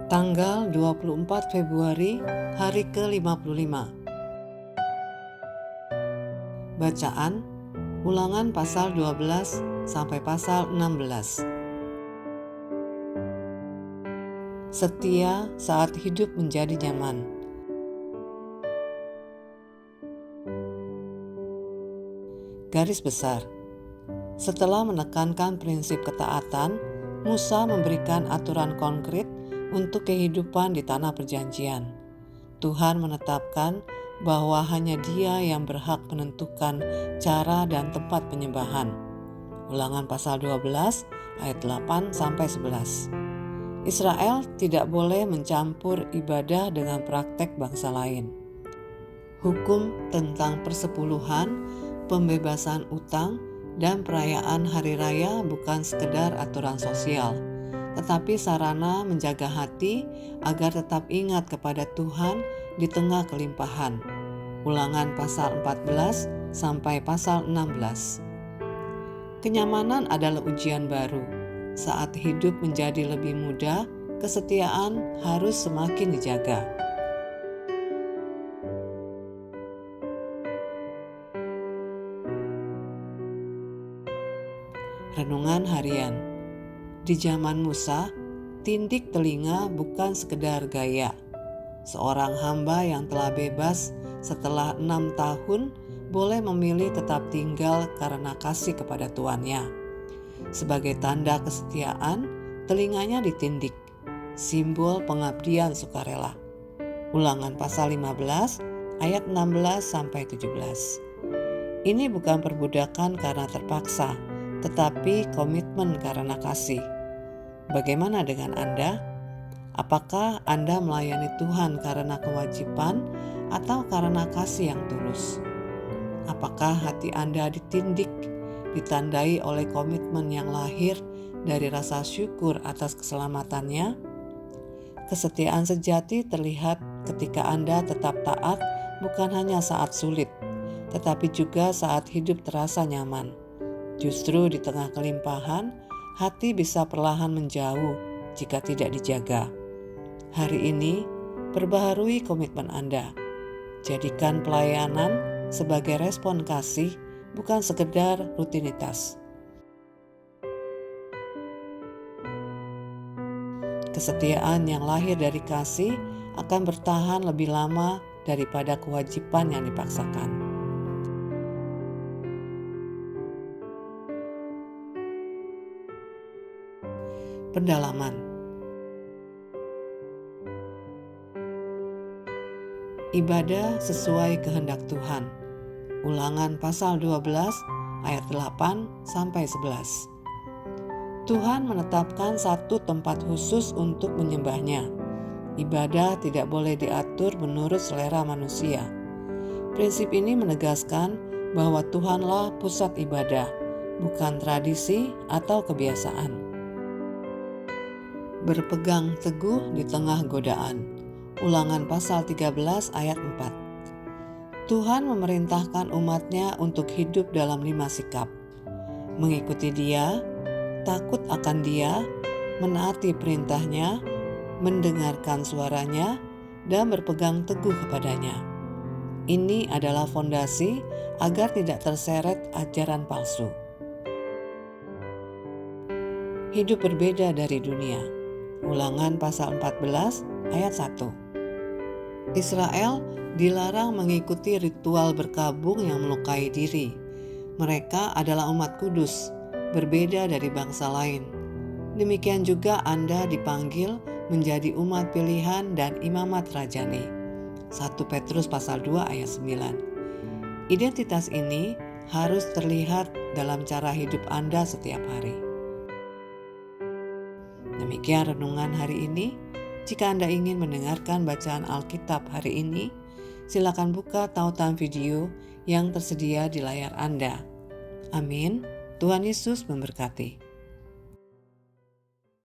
Tanggal 24 Februari, hari ke-55. Bacaan Ulangan pasal 12 sampai pasal 16. Setia saat hidup menjadi nyaman. Garis besar. Setelah menekankan prinsip ketaatan, Musa memberikan aturan konkret untuk kehidupan di tanah perjanjian. Tuhan menetapkan bahwa hanya Dia yang berhak menentukan cara dan tempat penyembahan. Ulangan pasal 12 ayat 8 sampai 11. Israel tidak boleh mencampur ibadah dengan praktek bangsa lain. Hukum tentang persepuluhan, pembebasan utang, dan perayaan hari raya bukan sekedar aturan sosial, tetapi sarana menjaga hati agar tetap ingat kepada Tuhan di tengah kelimpahan. Ulangan pasal 14 sampai pasal 16. Kenyamanan adalah ujian baru. Saat hidup menjadi lebih mudah, kesetiaan harus semakin dijaga. Renungan harian. Di zaman Musa, tindik telinga bukan sekedar gaya. Seorang hamba yang telah bebas setelah 6 tahun boleh memilih tetap tinggal karena kasih kepada tuannya. Sebagai tanda kesetiaan, telinganya ditindik, simbol pengabdian sukarela. Ulangan pasal 15 ayat 16 sampai 17. Ini bukan perbudakan karena terpaksa, tetapi komitmen karena kasih. Bagaimana dengan Anda? Apakah Anda melayani Tuhan karena kewajiban atau karena kasih yang tulus? Apakah hati Anda ditindik, ditandai oleh komitmen yang lahir dari rasa syukur atas keselamatannya? Kesetiaan sejati terlihat ketika Anda tetap taat bukan hanya saat sulit, tetapi juga saat hidup terasa nyaman. Justru di tengah kelimpahan, hati bisa perlahan menjauh jika tidak dijaga. Hari ini, perbaharui komitmen Anda. Jadikan pelayanan sebagai respon kasih, bukan sekedar rutinitas. Kesetiaan yang lahir dari kasih akan bertahan lebih lama daripada kewajiban yang dipaksakan. Pendalaman. Ibadah sesuai kehendak Tuhan. Ulangan pasal 12 ayat 8 sampai 11. Tuhan menetapkan satu tempat khusus untuk menyembahnya. Ibadah tidak boleh diatur menurut selera manusia. Prinsip ini menegaskan bahwa Tuhanlah pusat ibadah, bukan tradisi atau kebiasaan. Berpegang teguh di tengah godaan. Ulangan pasal 13 ayat 4. Tuhan memerintahkan umatnya untuk hidup dalam 5 sikap. Mengikuti Dia, takut akan Dia, menaati perintahnya, mendengarkan suaranya, dan berpegang teguh kepadanya. Ini adalah fondasi agar tidak terseret ajaran palsu. Hidup berbeda dari dunia. Ulangan pasal 14 ayat 1. Israel dilarang mengikuti ritual berkabung yang melukai diri. Mereka adalah umat kudus, berbeda dari bangsa lain. Demikian juga Anda dipanggil menjadi umat pilihan dan imamat rajani. 1 Petrus pasal 2 ayat 9. Identitas ini harus terlihat dalam cara hidup Anda setiap hari. Demikian renungan hari ini. Jika Anda ingin mendengarkan bacaan Alkitab hari ini, silakan buka tautan video yang tersedia di layar Anda. Amin. Tuhan Yesus memberkati.